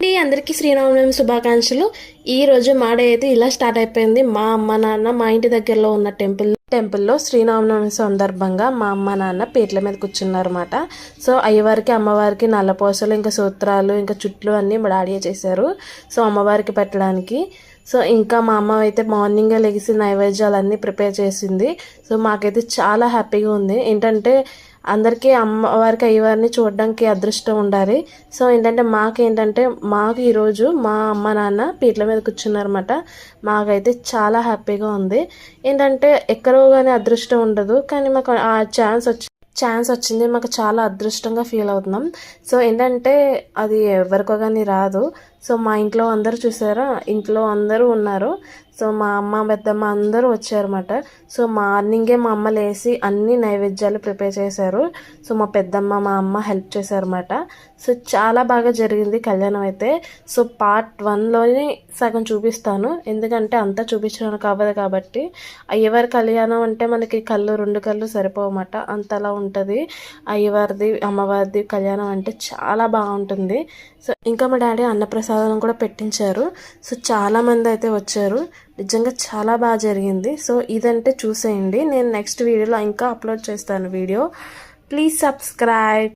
అందరికీ శ్రీరామనవమి శుభాకాంక్షలు. ఈ రోజు మా డే అయితే ఇలా స్టార్ట్ అయిపోయింది. మా అమ్మ నాన్న మా ఇంటి దగ్గరలో ఉన్న టెంపుల్లో శ్రీరామనవమి సందర్భంగా మా అమ్మ నాన్న పీటల మీద కూర్చున్నారన్నమాట. సో అయ్యవారికి అమ్మవారికి నల్లపూసలు ఇంకా సూత్రాలు ఇంకా చుట్లు అన్నీ మా డాడీ చేశారు. సో అమ్మవారికి పెట్టడానికి. సో ఇంకా మా అమ్మ అయితే మార్నింగే లెగిసి నైవేద్యాలన్నీ ప్రిపేర్ చేసింది. సో మాకైతే చాలా హ్యాపీగా ఉంది. ఏంటంటే అందరికీ అమ్మవారికి అయ్యవారిని చూడడానికి అదృష్టం ఉండాలి. సో ఏంటంటే మాకు ఈరోజు మా అమ్మ నాన్న పీటల మీద కూర్చున్నారన్నమాట. మాకైతే చాలా హ్యాపీగా ఉంది. ఏంటంటే ఎక్కడో కానీ అదృష్టం ఉండదు, కానీ మాకు ఆ ఛాన్స్ వచ్చింది. మాకు చాలా అదృష్టంగా ఫీల్ అవుతున్నాం. సో ఏంటంటే అది ఎవరికో కానీ రాదు. సో మా ఇంట్లో అందరూ చూసారా, ఇంట్లో అందరూ ఉన్నారు. సో మా అమ్మ పెద్దమ్మ అందరూ వచ్చారన్నమాట. సో మార్నింగే మా అమ్మ లేసి అన్ని నైవేద్యాలు ప్రిపేర్ చేశారు. సో మా పెద్దమ్మ మా అమ్మ హెల్ప్ చేశారన్నమాట. సో చాలా బాగా జరిగింది కళ్యాణం అయితే. సో పార్ట్ 1లోనే సగం చూపిస్తాను, ఎందుకంటే అంతా చూపించడానికి అవ్వదు కాబట్టి. అయ్యవారి కళ్యాణం అంటే మనకి రెండు కళ్ళు సరిపోవన్నమాట, అంతలా ఉంటుంది. అయ్యవారిది అమ్మవారిది కళ్యాణం అంటే చాలా బాగుంటుంది. సో ఇంకా మా డాడీ అన్నప్రసాదం కూడా పెట్టించారు. సో చాలామంది అయితే వచ్చారు. నిజంగా చాలా బాగా జరిగింది. సో ఇదంటే చూసేయండి, నేను నెక్స్ట్ వీడియోలో ఇంకా అప్లోడ్ చేస్తాను వీడియో. Please subscribe.